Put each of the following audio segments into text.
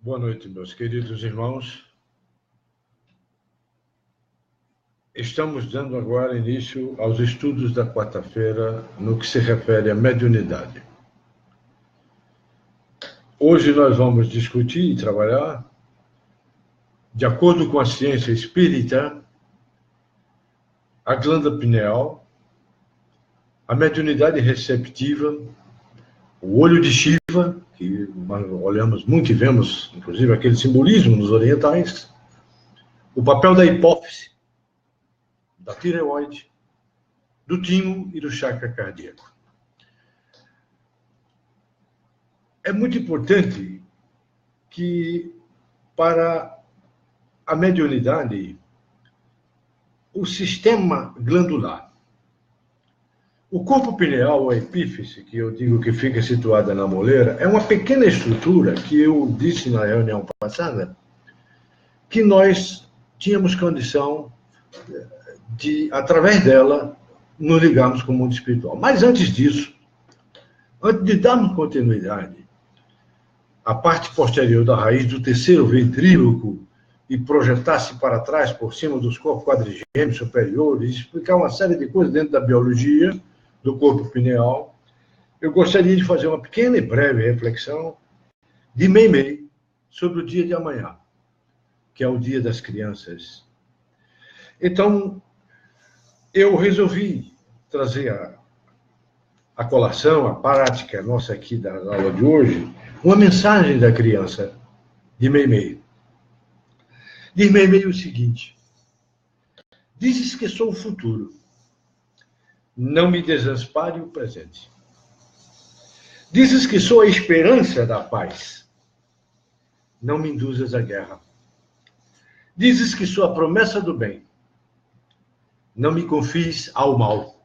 Boa noite, meus queridos irmãos. Estamos dando agora início aos estudos da quarta-feira no que se refere à mediunidade. Hoje nós vamos discutir e trabalhar, de acordo com a ciência espírita, a glândula pineal, a mediunidade receptiva, o olho de Shiva, que nós olhamos muito e vemos, inclusive, aquele simbolismo nos orientais, o papel da hipófise, da tireoide, do timo e do chakra cardíaco. É muito importante que, para a mediunidade, o sistema glandular, o corpo pineal, ou a epífise, que eu digo que fica situada na moleira, é uma pequena estrutura que eu disse na reunião passada, que nós tínhamos condição de, através dela, nos ligarmos com o mundo espiritual. Mas antes disso, antes de darmos continuidade, a parte posterior da raiz do terceiro ventríloco e projetar-se para trás, por cima dos corpos quadrigêmeos superiores, explicar uma série de coisas dentro da biologia do corpo pineal, eu gostaria de fazer uma pequena e breve reflexão de Meimei sobre o dia de amanhã, que é o dia das crianças. Então, eu resolvi trazer a colação, a prática nossa aqui da aula de hoje, uma mensagem da criança, de Meimei. Diz Meimei o seguinte: dizes que sou o futuro, não me desampare o presente. Dizes que sou a esperança da paz, não me induzas à guerra. Dizes que sou a promessa do bem, não me confies ao mal.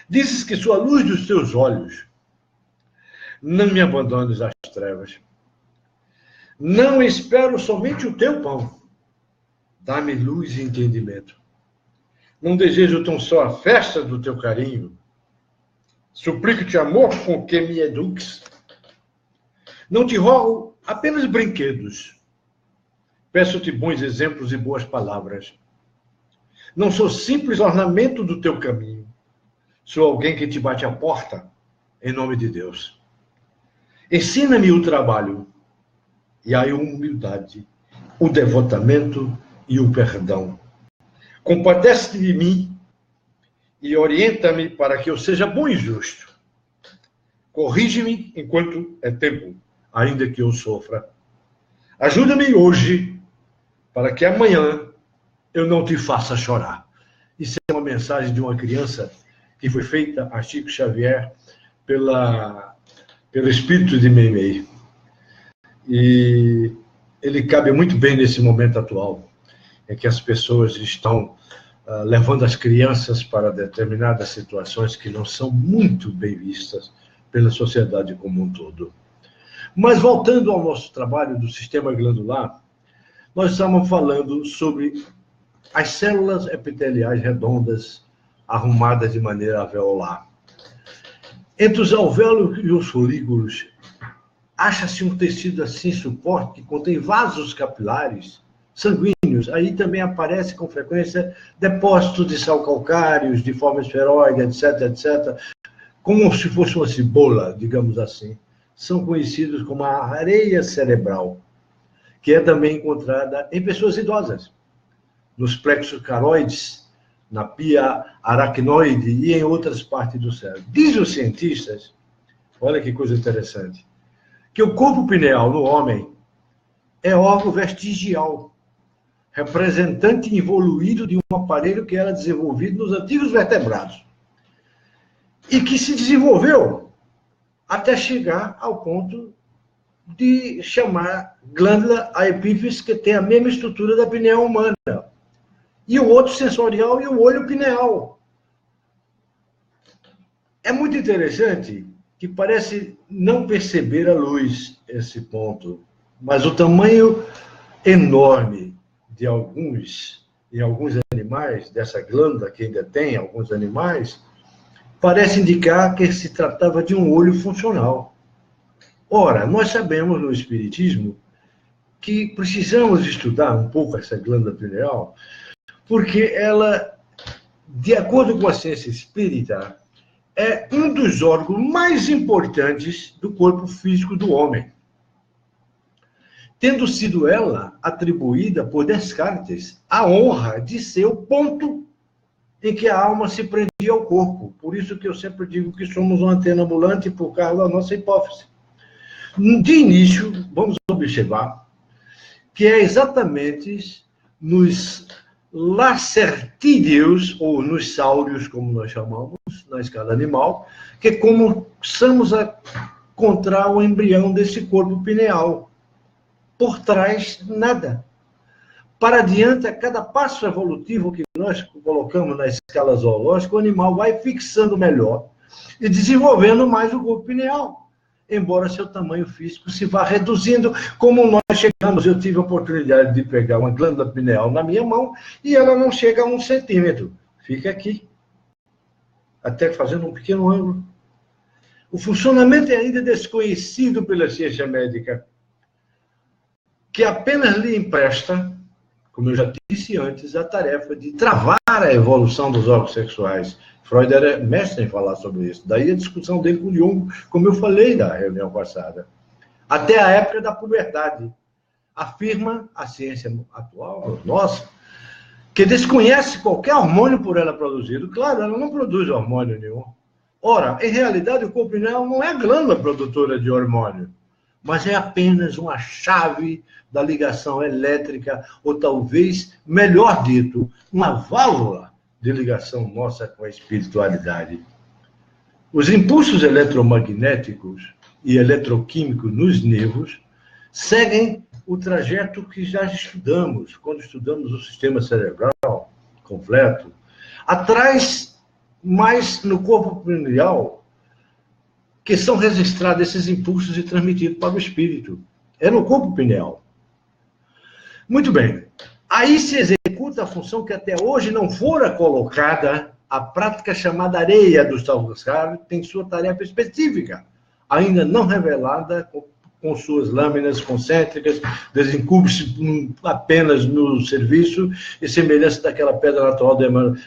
Dizes que sou a luz dos teus olhos, não me abandones às trevas. Não espero somente o teu pão, dá-me luz e entendimento. Não desejo tão só a festa do teu carinho, suplico-te amor com que me eduques. Não te rogo apenas brinquedos, peço-te bons exemplos e boas palavras. Não sou simples ornamento do teu caminho, sou alguém que te bate a porta, em nome de Deus. Ensina-me o trabalho, e a humildade, o devotamento e o perdão. Compadece-te de mim e orienta-me para que eu seja bom e justo. Corrige-me enquanto é tempo, ainda que eu sofra. Ajuda-me hoje, para que amanhã eu não te faça chorar. Isso é uma mensagem de uma criança que foi feita a Chico Xavier pelo espírito de Meimei. E ele cabe muito bem nesse momento atual, em que as pessoas estão levando as crianças para determinadas situações que não são muito bem vistas pela sociedade como um todo. Mas voltando ao nosso trabalho do sistema glandular, nós estamos falando sobre as células epiteliais redondas arrumadas de maneira alveolar. Entre os alvéolos e os folículos, acha-se um tecido assim suporte que contém vasos capilares sanguíneos. Aí também aparece com frequência depósitos de sal calcários, de forma esferoide, etc, etc, como se fosse uma cebola, digamos assim. São conhecidos como a areia cerebral, que é também encontrada em pessoas idosas, nos plexos caroides, na pia aracnoide e em outras partes do cérebro. Diz os cientistas, olha que coisa interessante, que o corpo pineal no homem é órgão vestigial, representante evoluído de um aparelho que era desenvolvido nos antigos vertebrados e que se desenvolveu até chegar ao ponto de chamar glândula a epífise, que tem a mesma estrutura da pineal humana, e o outro sensorial e o olho pineal. É muito interessante que parece não perceber a luz esse ponto, mas o tamanho enorme de alguns animais, dessa glândula que ainda tem alguns animais, parece indicar que se tratava de um olho funcional. Ora, nós sabemos no Espiritismo que precisamos estudar um pouco essa glândula pineal, porque ela, de acordo com a ciência espírita, é um dos órgãos mais importantes do corpo físico do homem, tendo sido ela atribuída por Descartes a honra de ser o ponto em que a alma se prendia ao corpo. Por isso que eu sempre digo que somos uma antena ambulante por causa da nossa hipófise. De início, vamos observar que é exatamente nos lacertídeos, ou nos sáureos, como nós chamamos, na escala animal, que começamos a encontrar o embrião desse corpo pineal. Por trás, nada. Para adiante, a cada passo evolutivo que nós colocamos na escala zoológica, o animal vai fixando melhor e desenvolvendo mais o corpo pineal, embora seu tamanho físico se vá reduzindo, como nós chegamos. Eu tive a oportunidade de pegar uma glândula pineal na minha mão e ela não chega a 1 centímetro. Fica aqui, até fazendo um pequeno ângulo. O funcionamento é ainda desconhecido pela ciência médica, que apenas lhe empresta, como eu já disse antes, a tarefa de travar a evolução dos órgãos sexuais. Freud era mestre em falar sobre isso. Daí a discussão dele com Jung, como eu falei na reunião passada. Até a época da puberdade. Afirma a ciência atual, nossa, que desconhece qualquer hormônio por ela produzido. Claro, ela não produz hormônio nenhum. Ora, em realidade, o corpo pineal não é glândula produtora de hormônio, mas é apenas uma chave da ligação elétrica, ou talvez, melhor dito, uma válvula de ligação nossa com a espiritualidade. Os impulsos eletromagnéticos e eletroquímicos nos nervos seguem o trajeto que já estudamos, quando estudamos o sistema cerebral completo. Atrás, mais no corpo pineal, que são registrados esses impulsos e transmitidos para o espírito. É no corpo pineal. Muito bem. Aí se executa a função que até hoje não fora colocada, a prática chamada areia do Salvador tem sua tarefa específica, ainda não revelada, com suas lâminas concêntricas, desencubre-se apenas no serviço, e semelhança daquela pedra natural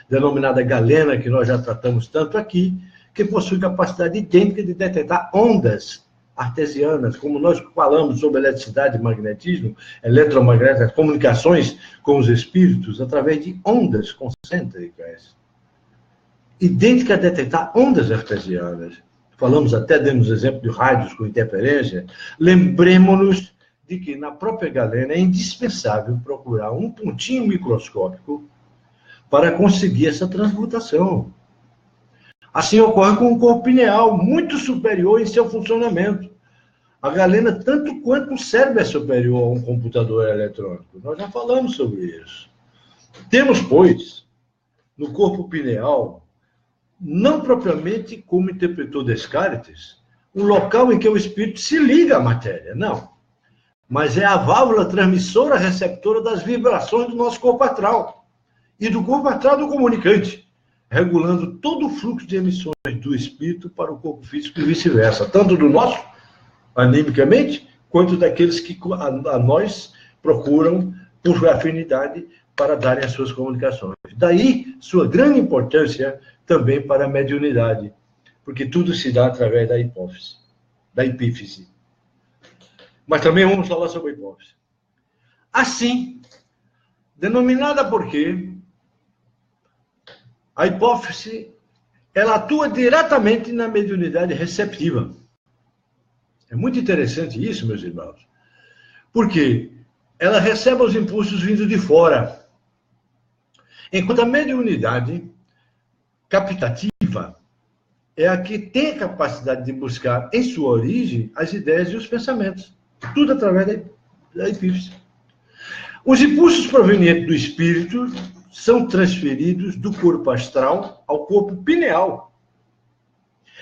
denominada galena, que nós já tratamos tanto aqui, que possui capacidade idêntica de detectar ondas artesianas, como nós falamos sobre eletricidade, magnetismo, eletromagnética, comunicações com os espíritos através de ondas concêntricas. Idêntica a detectar ondas artesianas. Falamos até, demos exemplo de rádios com interferência. Lembremos-nos de que na própria galena é indispensável procurar um pontinho microscópico para conseguir essa transmutação. Assim ocorre com o corpo pineal, muito superior em seu funcionamento. A galena, tanto quanto o cérebro é superior a um computador eletrônico. Nós já falamos sobre isso. Temos, pois, no corpo pineal, não propriamente como interpretou Descartes, um local em que o espírito se liga à matéria, não. Mas é a válvula transmissora receptora das vibrações do nosso corpo astral e do corpo astral do comunicante, regulando todo o fluxo de emissões do espírito para o corpo físico e vice-versa, tanto do nosso, animicamente, quanto daqueles que a nós procuram por afinidade para darem as suas comunicações. Daí, sua grande importância também para a mediunidade, porque tudo se dá através da hipófise, da epífise. Mas também vamos falar sobre a hipófise. Assim, denominada porque a hipófise, ela atua diretamente na mediunidade receptiva. É muito interessante isso, meus irmãos, porque ela recebe os impulsos vindo de fora, enquanto a mediunidade captativa é a que tem a capacidade de buscar em sua origem as ideias e os pensamentos, tudo através da epífise. Os impulsos provenientes do espírito são transferidos do corpo astral ao corpo pineal,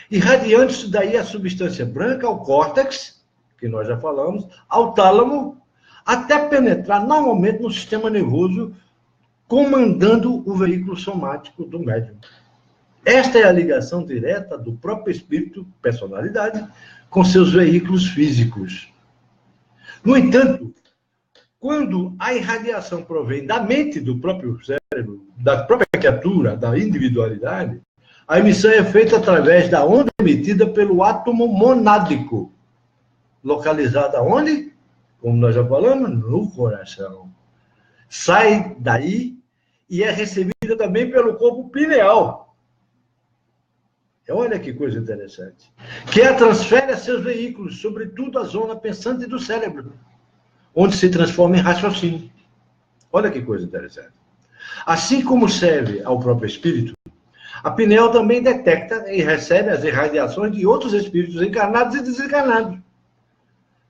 irradiando-se daí a substância branca ao córtex, que nós já falamos, ao tálamo, até penetrar normalmente no sistema nervoso, comandando o veículo somático do médium. Esta é a ligação direta do próprio espírito, personalidade, com seus veículos físicos. No entanto, quando a irradiação provém da mente do próprio cérebro, da própria criatura, da individualidade, a emissão é feita através da onda emitida pelo átomo monádico, localizada onde? Como nós já falamos, no coração. Sai daí e é recebida também pelo corpo pineal. Olha que coisa interessante. Que a transfere a seus veículos, sobretudo a zona pensante do cérebro, onde se transforma em raciocínio. Olha que coisa interessante. Assim como serve ao próprio espírito, a pineal também detecta e recebe as irradiações de outros espíritos encarnados e desencarnados,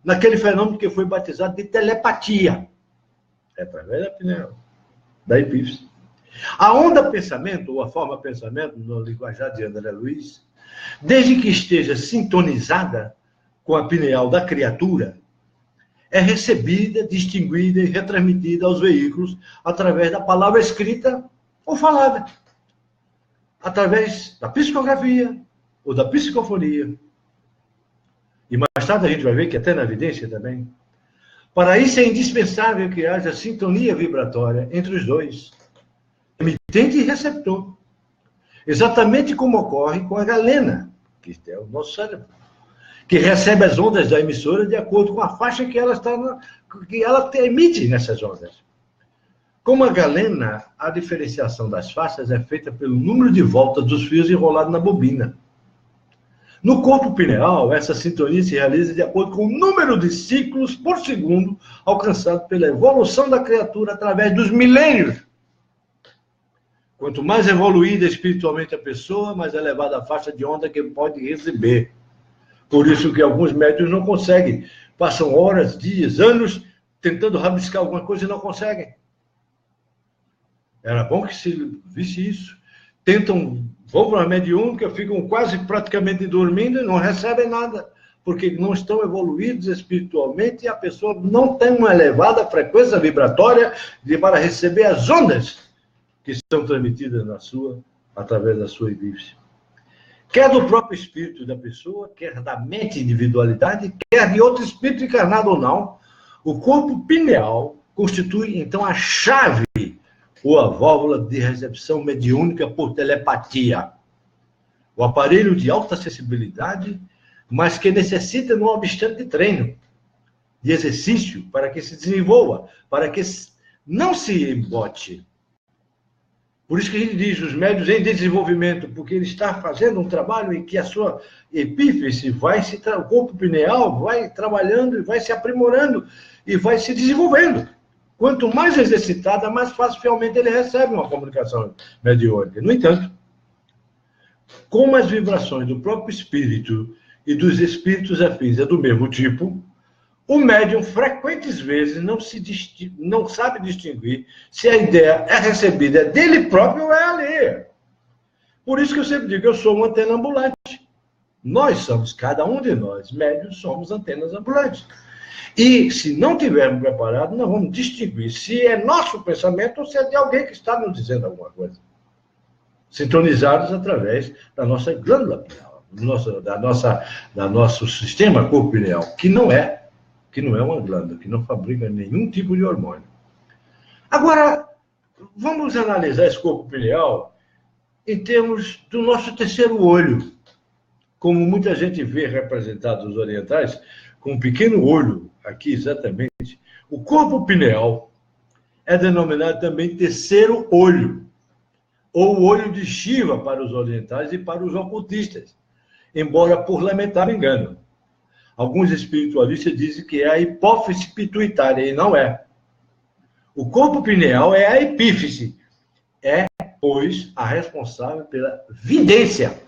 naquele fenômeno que foi batizado de telepatia. É através da pineal, da epífise. A onda pensamento, ou a forma pensamento, no linguajar de André Luiz, desde que esteja sintonizada com a pineal da criatura, é recebida, distinguida e retransmitida aos veículos através da palavra escrita ou falada, através da psicografia ou da psicofonia. E mais tarde a gente vai ver que até na evidência também. Para isso é indispensável que haja sintonia vibratória entre os dois, emitente e receptor. Exatamente como ocorre com a galena, que é o nosso cérebro, que recebe as ondas da emissora de acordo com a faixa que ela emite nessas ondas. Como a galena, a diferenciação das faixas é feita pelo número de voltas dos fios enrolados na bobina. No corpo pineal, essa sintonia se realiza de acordo com o número de ciclos por segundo alcançado pela evolução da criatura através dos milênios. Quanto mais evoluída espiritualmente a pessoa, mais elevada a faixa de onda que pode receber. Por isso que alguns médiuns não conseguem. Passam horas, dias, anos tentando rabiscar alguma coisa e não conseguem. Era bom que se visse isso. Vão para uma mediúnica, ficam quase praticamente dormindo e não recebem nada, porque não estão evoluídos espiritualmente e a pessoa não tem uma elevada frequência vibratória para receber as ondas que são transmitidas através da sua epífise. Quer do próprio espírito da pessoa, quer da mente individualidade, quer de outro espírito encarnado ou não, o corpo pineal constitui, então, a chave ou a válvula de recepção mediúnica por telepatia. O aparelho de alta acessibilidade, mas que necessita, não obstante, de treino, de exercício, para que se desenvolva, para que não se embote. Por isso que a gente diz, os médios em desenvolvimento, porque ele está fazendo um trabalho em que a sua epífise o corpo pineal vai trabalhando e vai se aprimorando e vai se desenvolvendo. Quanto mais exercitada, mais facilmente ele recebe uma comunicação mediúnica. No entanto, como as vibrações do próprio espírito e dos espíritos afins é do mesmo tipo, o médium frequentes vezes não sabe distinguir se a ideia é recebida dele próprio ou é alheia. Por isso que eu sempre digo, eu sou uma antena ambulante. Nós somos, cada um de nós, médiuns, somos antenas ambulantes. E se não tivermos preparados, nós vamos distinguir se é nosso pensamento ou se é de alguém que está nos dizendo alguma coisa. Sintonizados através da nossa glândula pineal, da nosso sistema corpo pineal, que não é uma glândula, que não fabrica nenhum tipo de hormônio. Agora, vamos analisar esse corpo pineal em termos do nosso terceiro olho. Como muita gente vê representado os orientais, com um pequeno olho, aqui exatamente, o corpo pineal é denominado também terceiro olho, ou olho de Shiva para os orientais e para os ocultistas, embora por lamentável engano. Alguns espiritualistas dizem que é a hipófise pituitária, e não é. O corpo pineal é a epífise, pois, a responsável pela vidência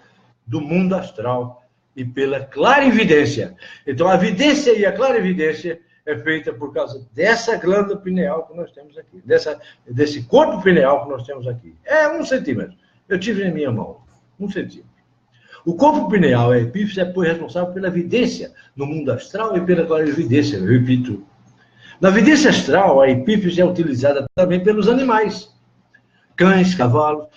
do mundo astral e pela clarividência. Então, a vidência e a clarividência é feita por causa dessa glândula pineal que nós temos aqui, desse corpo pineal que nós temos aqui. É 1 centímetro. Eu tive na minha mão, 1 centímetro. O corpo pineal, a epífise, é responsável pela vidência no mundo astral e pela clarividência, eu repito. Na vidência astral, a epífise é utilizada também pelos animais. Cães, cavalos.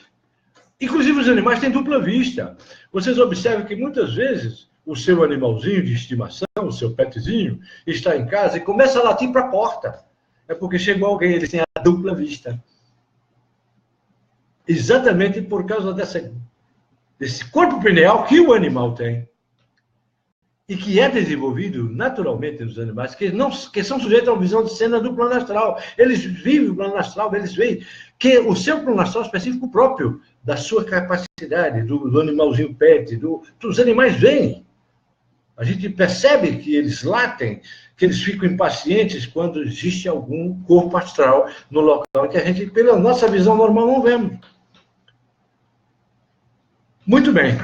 Inclusive, os animais têm dupla vista. Vocês observam que, muitas vezes, o seu animalzinho de estimação, o seu petzinho, está em casa e começa a latir para a porta. é porque chegou alguém, eles têm a dupla vista. Exatamente por causa desse corpo pineal que o animal tem. E que é desenvolvido naturalmente nos animais, que são sujeitos à visão de cena do plano astral. Eles vivem o plano astral, eles veem que o seu plano astral específico próprio, da sua capacidade, do animalzinho pet, dos animais veem. A gente percebe que eles latem, que eles ficam impacientes quando existe algum corpo astral no local que a gente, pela nossa visão normal, não vemos. Muito bem.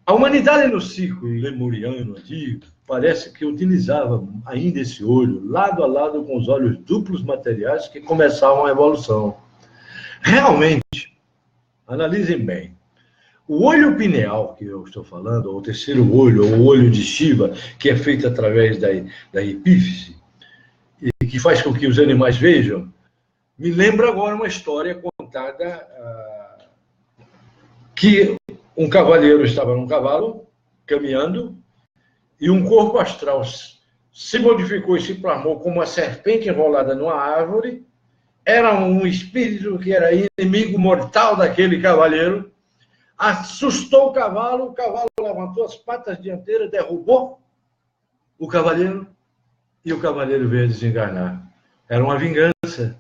A humanidade no ciclo lemuriano antigo parece que utilizava ainda esse olho lado a lado com os olhos duplos materiais que começavam a evolução. Realmente, analisem bem, o olho pineal que eu estou falando, ou o terceiro olho, ou o olho de Shiva, que é feito através da epífise, e que faz com que os animais vejam, me lembra agora uma história contada que um cavalheiro estava num cavalo, caminhando, e um corpo astral se modificou e se plasmou como uma serpente enrolada numa árvore. Era um espírito que era inimigo mortal daquele cavalheiro. Assustou o cavalo levantou as patas dianteiras, derrubou o cavaleiro, e o cavaleiro veio a desencarnar. Era uma vingança.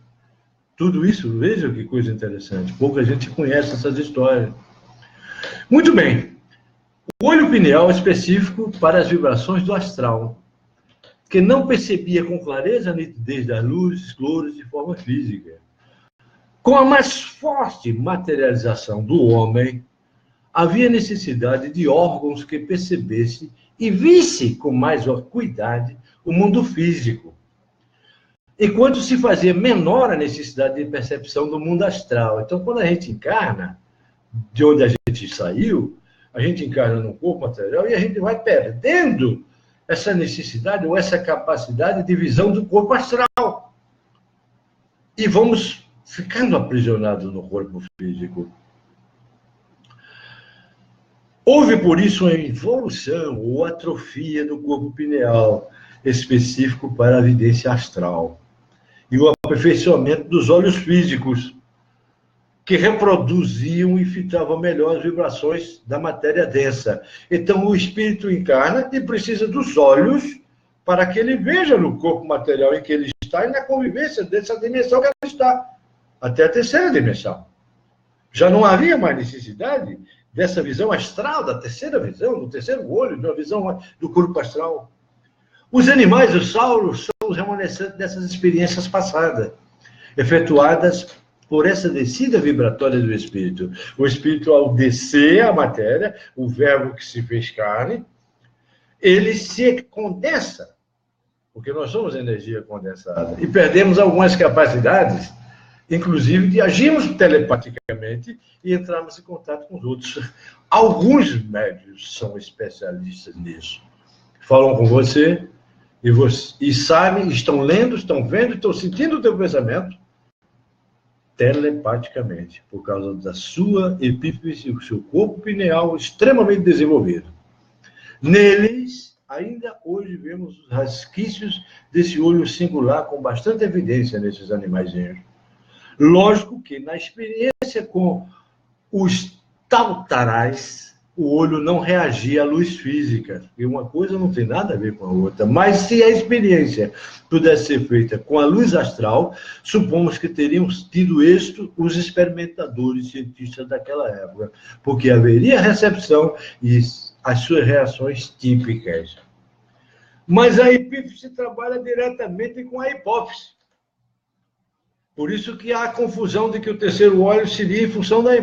Tudo isso, veja que coisa interessante. Pouca gente conhece essas histórias. Muito bem. O olho pineal é específico para as vibrações do astral, que não percebia com clareza a nitidez das luzes, cores de forma física. Com a mais forte materialização do homem, havia necessidade de órgãos que percebesse e visse com mais acuidade o mundo físico. Enquanto se fazia menor a necessidade de percepção do mundo astral. Então, quando a gente encarna, de onde a gente saiu, a gente encarna no corpo material e a gente vai perdendo essa necessidade ou essa capacidade de visão do corpo astral. E vamos ficando aprisionados no corpo físico. Houve, por isso, uma evolução ou atrofia do corpo pineal, específico para a vidência astral, e o aperfeiçoamento dos olhos físicos, que reproduziam e filtravam melhor as vibrações da matéria densa. Então, o espírito encarna e precisa dos olhos para que ele veja no corpo material em que ele está e na convivência dessa dimensão que ele está, até a terceira dimensão. Já não havia mais necessidade dessa visão astral, da terceira visão, do terceiro olho, da visão do corpo astral. Os animais, os sauros, são os remanescentes dessas experiências passadas, efetuadas por essa descida vibratória do espírito. O espírito, ao descer a matéria, o verbo que se fez carne, ele se condensa, porque nós somos energia condensada, e perdemos algumas capacidades, inclusive de agirmos telepaticamente e entrarmos em contato com os outros. Alguns médios são especialistas nisso. Falam com você e sabem, estão lendo, estão vendo, estão sentindo o teu pensamento telepaticamente, por causa da sua epífise, o seu corpo pineal extremamente desenvolvido. Neles, ainda hoje vemos os resquícios desse olho singular com bastante evidência nesses animaizinhos. Lógico que na experiência com os tautarais, o olho não reagia à luz física, e uma coisa não tem nada a ver com a outra. Mas se a experiência pudesse ser feita com a luz astral, supomos que teriam tido êxito os experimentadores cientistas daquela época, porque haveria recepção e as suas reações típicas. Mas a epífise trabalha diretamente com a hipófise. Por isso que há a confusão de que o terceiro olho seria em função da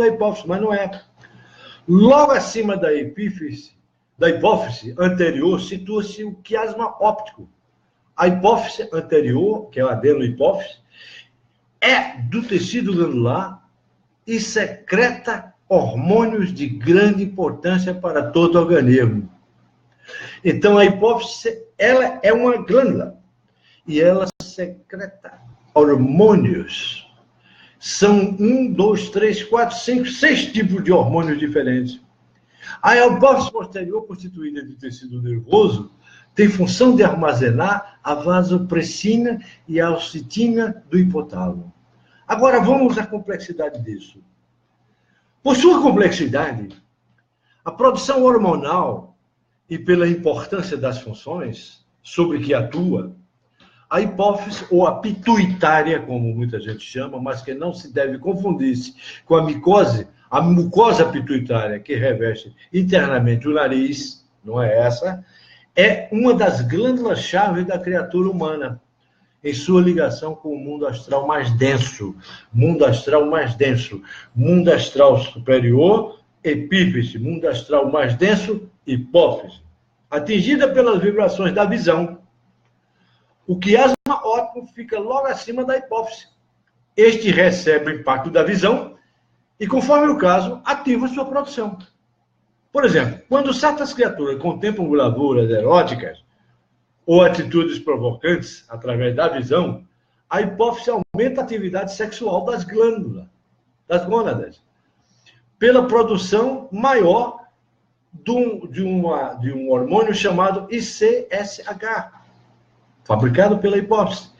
hipófise, mas não é. Logo acima da hipófise anterior, situa-se o quiasma óptico. A hipófise anterior, que é a adenohipófise, é do tecido glandular e secreta hormônios de grande importância para todo o organismo. Então, a hipófise, ela é uma glândula e ela secreta hormônios. São 1, 2, 3, 4, 5, 6 tipos de hormônios diferentes. A hipófise posterior, constituída de tecido nervoso, tem função de armazenar a vasopressina e a oxitina do hipotálamo. Agora, vamos à complexidade disso. Por sua complexidade, a produção hormonal e pela importância das funções sobre que atua, a hipófise, ou a pituitária, como muita gente chama, mas que não se deve confundir-se com a mucosa pituitária, que reveste internamente o nariz, não é essa, é uma das glândulas-chave da criatura humana, em sua ligação com o mundo astral mais denso, mundo astral superior, epífise, mundo astral mais denso, hipófise, atingida pelas vibrações da visão. O quiasma óptico fica logo acima da hipófise. Este recebe o impacto da visão e, conforme o caso, ativa sua produção. Por exemplo, quando certas criaturas contemplam gravuras eróticas ou atitudes provocantes através da visão, a hipófise aumenta a atividade sexual das glândulas, das gônadas, pela produção maior de um hormônio chamado ICSH, fabricado pela hipófise.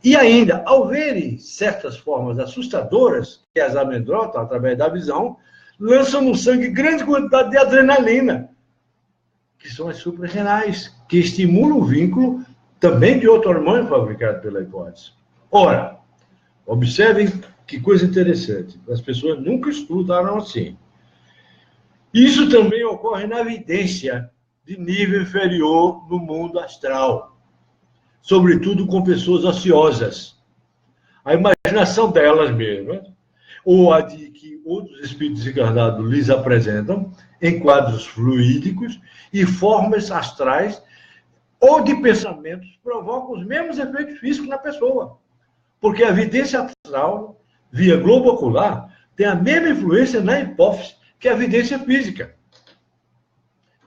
E ainda, ao verem certas formas assustadoras que as amedrontam através da visão, lançam no sangue grande quantidade de adrenalina, que são as suprarrenais, que estimulam o vínculo também de outro hormônio fabricado pela hipófise. Ora, observem que coisa interessante, as pessoas nunca estudaram assim. Isso também ocorre na evidência de nível inferior no mundo astral, sobretudo com pessoas ociosas. A imaginação delas mesmas, ou a de que outros espíritos encarnados lhes apresentam, em quadros fluídicos e formas astrais, ou de pensamentos, provocam os mesmos efeitos físicos na pessoa. Porque a evidência astral, via globo ocular, tem a mesma influência na hipófise que a evidência física.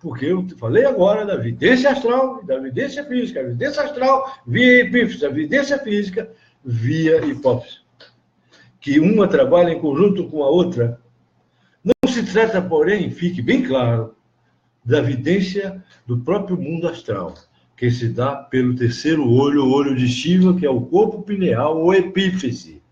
Porque eu falei agora da evidência astral e da evidência física. A evidência astral via epífise, a evidência física via hipófise. Que uma trabalha em conjunto com a outra. Não se trata, porém, fique bem claro, da evidência do próprio mundo astral, que se dá pelo terceiro olho, o olho de Shiva, que é o corpo pineal ou epífise.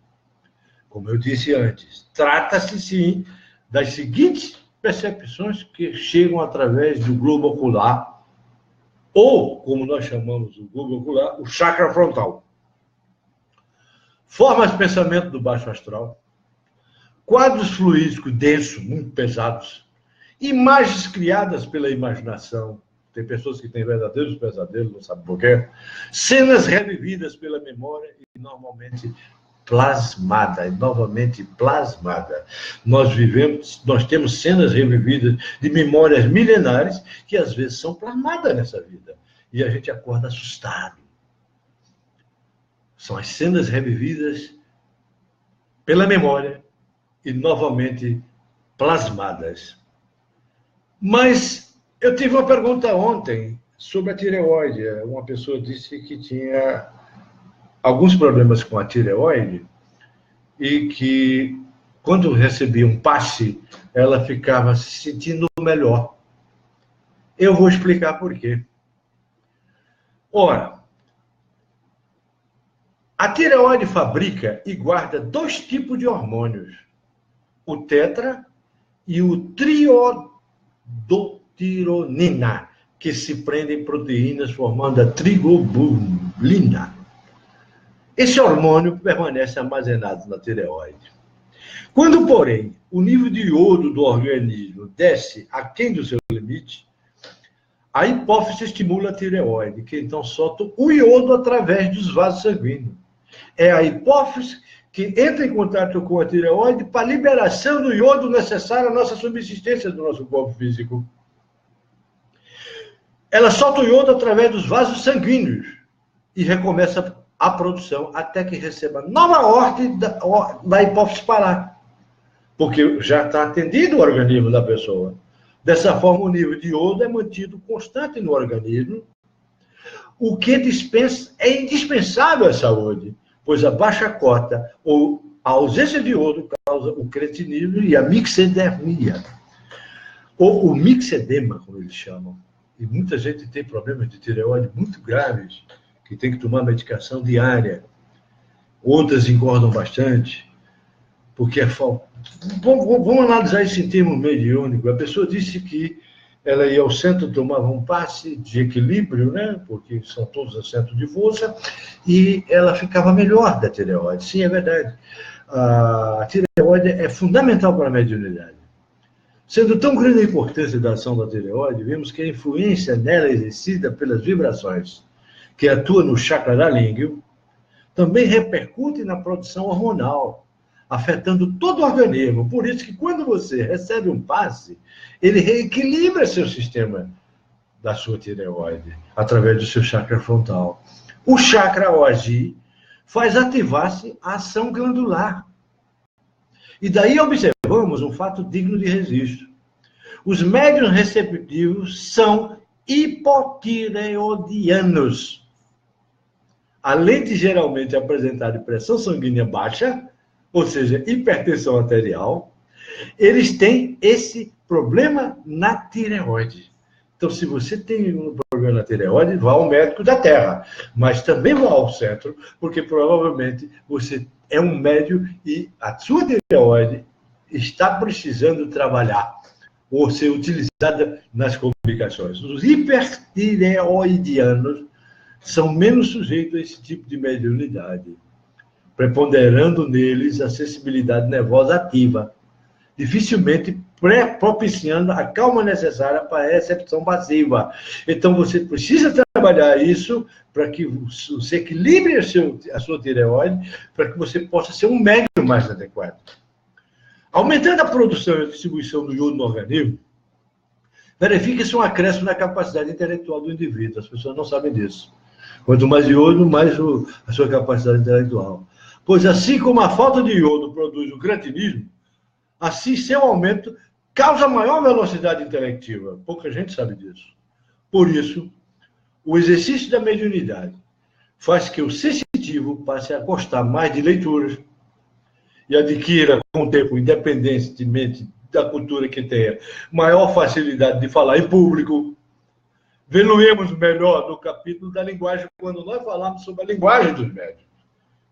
Como eu disse antes, trata-se, sim, das seguintes percepções que chegam através do globo ocular, ou, como nós chamamos o globo ocular, o chakra frontal. Formas de pensamento do baixo astral, quadros fluídicos densos, muito pesados, imagens criadas pela imaginação, tem pessoas que têm verdadeiros pesadelos, não sabem porquê, cenas revividas pela memória e normalmente plasmada, e novamente plasmada. Nós temos cenas revividas de memórias milenares que às vezes são plasmadas nessa vida. E a gente acorda assustado. São as cenas revividas pela memória e novamente plasmadas. Mas eu tive uma pergunta ontem sobre a tireoide. Uma pessoa disse que tinha alguns problemas com a tireoide e que, quando recebia um passe, ela ficava se sentindo melhor. Eu vou explicar por quê. Ora, a tireoide fabrica e guarda dois tipos de hormônios, o tetra e o triodotironina, que se prendem em proteínas formando a triglobulina. Esse hormônio permanece armazenado na tireoide. Quando, porém, o nível de iodo do organismo desce aquém do seu limite, a hipófise estimula a tireoide, que então solta o iodo através dos vasos sanguíneos. É a hipófise que entra em contato com a tireoide para a liberação do iodo necessário à nossa subsistência do nosso corpo físico. Ela solta o iodo através dos vasos sanguíneos e recomeça a produção até que receba nova ordem da hipófise parar. Porque já está atendido o organismo da pessoa. Dessa forma, o nível de iodo é mantido constante no organismo, o que é indispensável à saúde, pois a baixa cota ou a ausência de iodo causa o cretinismo e a mixedermia, ou o mixedema, como eles chamam. E muita gente tem problemas de tireoide muito graves, que tem que tomar medicação diária. Outras engordam bastante, porque é falta. Vamos analisar isso em termos mediúnicos. A pessoa disse que ela ia ao centro, tomava um passe de equilíbrio, né? Porque são todos os centros de força, e ela ficava melhor da tireoide. Sim, é verdade. A tireoide é fundamental para a mediunidade. Sendo tão grande a importância da ação da tireoide, vemos que a influência nela é exercida pelas vibrações que atuam no chakra laríngeo também repercute na produção hormonal, afetando todo o organismo. Por isso que quando você recebe um passe, ele reequilibra seu sistema da sua tireoide, através do seu chakra frontal. O chakra, ao agir, faz ativar-se a ação glandular. E daí observamos um fato digno de registro. Os médiuns receptivos são hipotireoidianos. Além de geralmente apresentar pressão sanguínea baixa, ou seja, hipertensão arterial, eles têm esse problema na tireoide. Então, se você tem um problema na tireoide, vá ao médico da terra, mas também vá ao centro, porque provavelmente você é um médium e a sua tireoide está precisando trabalhar ou ser utilizada nas comunicações. Os hipertireoidianos são menos sujeitos a esse tipo de mediunidade, preponderando neles a sensibilidade nervosa ativa, dificilmente propiciando a calma necessária para a recepção passiva. Então, você precisa trabalhar isso para que você equilibre a sua tireoide, para que você possa ser um médium mais adequado. Aumentando a produção e a distribuição do iodo no organismo, verifica-se um acréscimo na capacidade intelectual do indivíduo. As pessoas não sabem disso. Quanto mais iodo, mais a sua capacidade intelectual. Pois assim como a falta de iodo produz o cretinismo, assim seu aumento causa maior velocidade intelectiva. Pouca gente sabe disso. Por isso, o exercício da mediunidade faz que o sensitivo passe a gostar mais de leituras e adquira, com o tempo, independentemente da cultura que tenha, maior facilidade de falar em público. Veluemos melhor no capítulo da linguagem, quando nós falamos sobre a linguagem dos médiuns,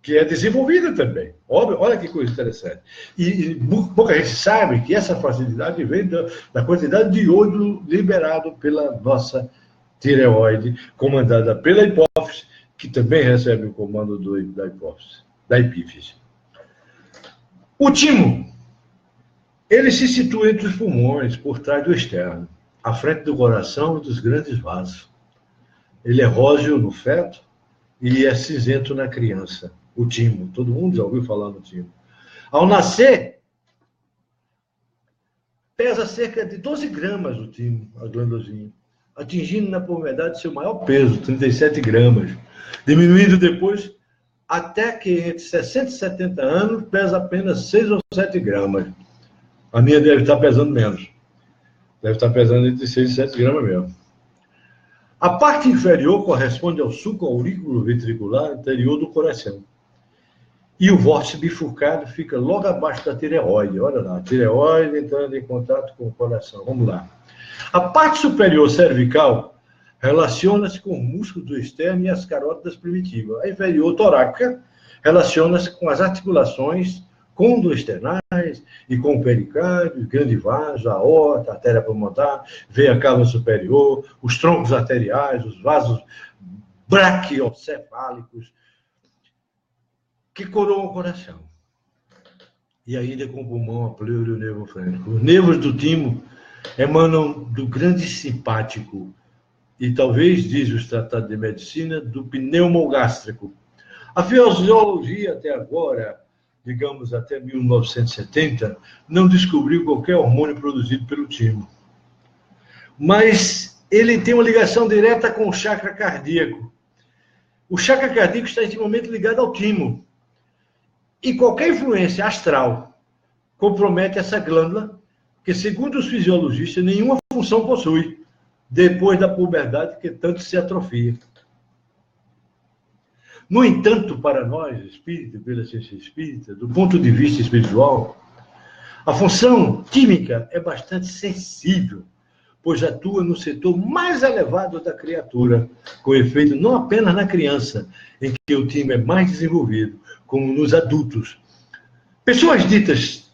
que é desenvolvida também. Olha que coisa interessante. E pouca gente sabe que essa facilidade vem da quantidade de iodo liberado pela nossa tireoide, comandada pela hipófise, que também recebe o comando da hipófise, da epífise. O timo, ele se situa entre os pulmões, por trás do externo, à frente do coração e dos grandes vasos. Ele é róseo no feto e é cinzento na criança. O timo, todo mundo já ouviu falar no timo. Ao nascer, pesa cerca de 12 gramas o timo, a glândulozinha, atingindo na puberdade seu maior peso, 37 gramas, diminuindo depois até que entre 60 e 70 anos pesa apenas 6 ou 7 gramas. A minha deve estar pesando menos. Deve estar pesando entre 6 e 7 gramas mesmo. A parte inferior corresponde ao suco aurículo ventricular anterior do coração. E o vórtice bifurcado fica logo abaixo da tireoide. Olha lá, a tireoide entrando em contato com o coração. Vamos lá. A parte superior cervical relaciona-se com o músculo do externo e as carótidas primitivas. A inferior torácica relaciona-se com as articulações condoesternais e com o pericárdio, grande vaso, a aorta, a artéria pulmonar, vem a cava superior, os troncos arteriais, os vasos braquiocefálicos, que coroam o coração. E ainda com o pulmão, a pleura e o nervo frênico. Os nervos do timo emanam do grande simpático e talvez, diz os tratados de medicina, do pneumogástrico. A fisiologia até agora, digamos até 1970, não descobriu qualquer hormônio produzido pelo timo. Mas ele tem uma ligação direta com o chakra cardíaco. O chakra cardíaco está intimamente ligado ao timo. E qualquer influência astral compromete essa glândula, que, segundo os fisiologistas, nenhuma função possui, depois da puberdade que tanto se atrofia. No entanto, para nós, espíritas, pela ciência espírita, do ponto de vista espiritual, a função química é bastante sensível, pois atua no setor mais elevado da criatura, com efeito não apenas na criança, em que o timo é mais desenvolvido, como nos adultos. Pessoas ditas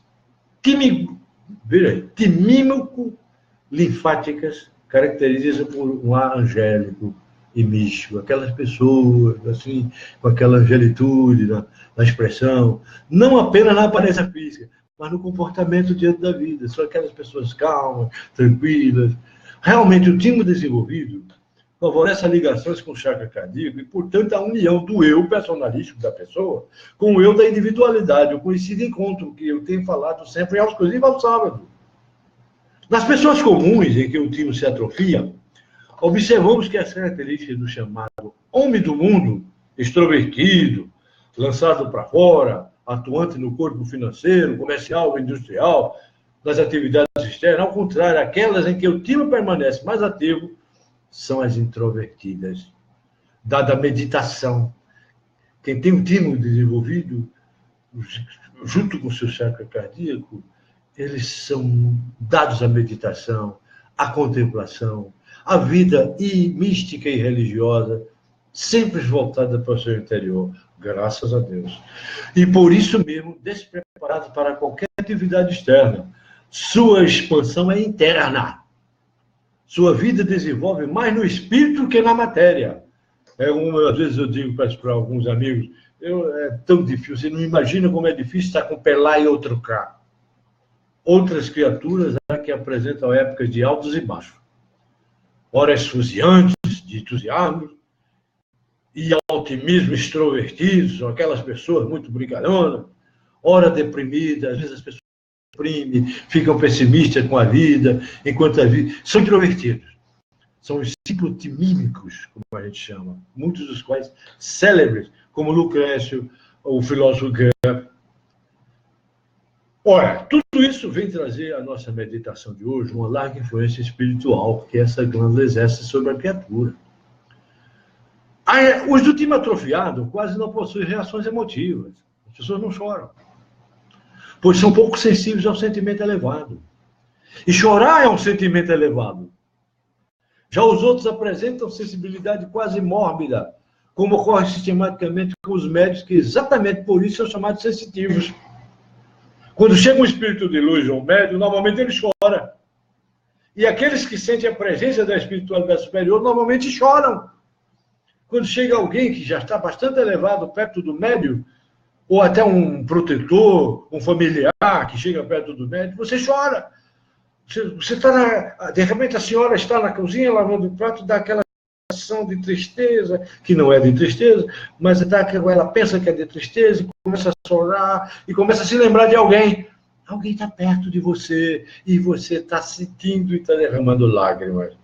timímico-linfáticas caracterizam por um ar angélico e místico. Aquelas pessoas, assim, com aquela angelitude na expressão, não apenas na aparência física, mas no comportamento diante da vida. São aquelas pessoas calmas, tranquilas. Realmente, o timo desenvolvido favorece as ligações com o chakra cardíaco e, portanto, a união do eu personalístico da pessoa com o eu da individualidade, o conhecido encontro, que eu tenho falado sempre, inclusive ao sábado. Nas pessoas comuns em que o timo se atrofia, observamos que as características do chamado homem do mundo, extrovertido, lançado para fora, atuante no corpo financeiro, comercial, industrial, das atividades externas, ao contrário, aquelas em que o timo permanece mais ativo, são as introvertidas. Dada a meditação, quem tem o timo desenvolvido, junto com o seu chakra cardíaco, eles são dados à meditação, à contemplação, à vida mística e religiosa, sempre voltada para o seu interior, graças a Deus. E por isso mesmo, despreparados para qualquer atividade externa. Sua expansão é interna. Sua vida desenvolve mais no espírito que na matéria. Às vezes eu digo para alguns amigos, é tão difícil, você não imagina como é difícil estar com pé lá e outro cá. Outras criaturas que apresentam épocas de altos e baixos. Ora esfuziantes, de entusiasmo, e otimismo extrovertidos, são aquelas pessoas muito brincalhonas, ora deprimidas, às vezes as pessoas deprimem, ficam pessimistas com a vida, enquanto a vida... São introvertidos. São os ciclotimímicos, como a gente chama, muitos dos quais célebres, como Lucrécio, o filósofo Goethe. Ora, tudo isso vem trazer à nossa meditação de hoje uma larga influência espiritual que essa glândula exerce sobre a criatura. Os do timo atrofiado quase não possuem reações emotivas. As pessoas não choram, pois são pouco sensíveis ao sentimento elevado. E chorar é um sentimento elevado. Já os outros apresentam sensibilidade quase mórbida, como ocorre sistematicamente com os médios, que exatamente por isso são chamados sensitivos. Quando chega um espírito de luz ou um médium, normalmente ele chora. E aqueles que sentem a presença da espiritualidade superior, normalmente choram. Quando chega alguém que já está bastante elevado perto do médium, ou até um protetor, um familiar que chega perto do médium, você chora. Você está de repente a senhora está na cozinha lavando o prato, dá aquela sensação de tristeza, que não é de tristeza, mas ela pensa que é de tristeza e começa a chorar e começa a se lembrar de alguém. Alguém está perto de você e você está sentindo e está derramando lágrimas.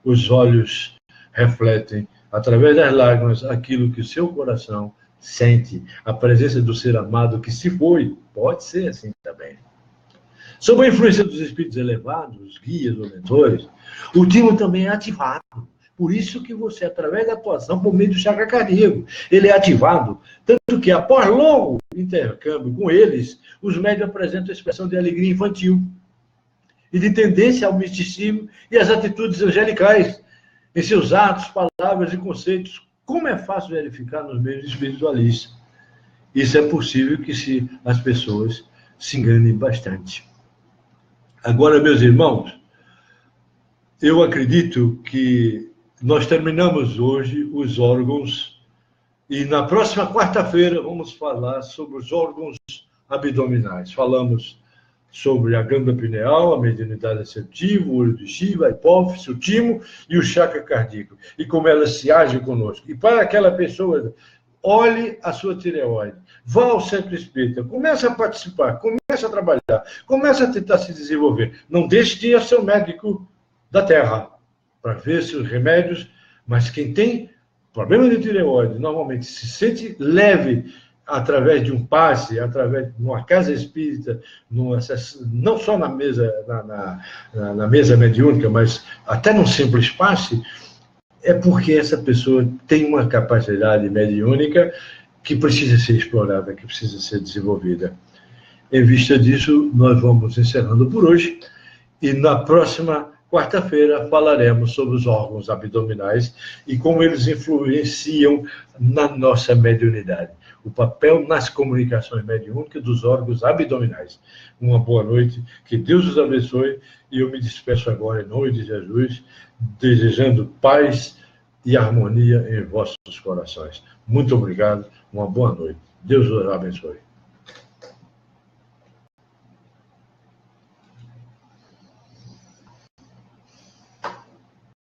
Os olhos refletem, através das lágrimas, aquilo que o seu coração sente, a presença do ser amado que se foi. Pode ser assim também. Sob a influência dos espíritos elevados, guias ou mentores, o timo também é ativado. Por isso que você, através da atuação por meio do chakra cardíaco, ele é ativado. Tanto que, após longo intercâmbio com eles, os médiuns apresentam a expressão de alegria infantil e de tendência ao misticismo e às atitudes angelicais em seus atos, palavras e conceitos, como é fácil verificar nos meios espiritualistas. Isso é possível que as pessoas se enganem bastante. Agora, meus irmãos, eu acredito que nós terminamos hoje os órgãos e na próxima quarta-feira vamos falar sobre os órgãos abdominais. Falamos sobre a glândula pineal, a mediunidade receptiva, o olho de Shiva, a hipófise, o timo e o chakra cardíaco, e como elas se agem conosco. E para aquela pessoa, olhe a sua tireoide, vá ao centro espírita, comece a participar, comece a trabalhar, comece a tentar se desenvolver. Não deixe de ir ao seu médico da terra para ver seus remédios, mas quem tem problema de tireoide normalmente se sente leve através de um passe, através de uma casa espírita, não só na mesa, na mesa mediúnica, mas até num simples passe, é porque essa pessoa tem uma capacidade mediúnica que precisa ser explorada, que precisa ser desenvolvida. Em vista disso, nós vamos encerrando por hoje, e na próxima quarta-feira falaremos sobre os órgãos abdominais e como eles influenciam na nossa mediunidade. O papel nas comunicações mediúnicas dos órgãos abdominais. Uma boa noite, que Deus os abençoe, e eu me despeço agora em nome de Jesus, desejando paz e harmonia em vossos corações. Muito obrigado, uma boa noite. Deus os abençoe.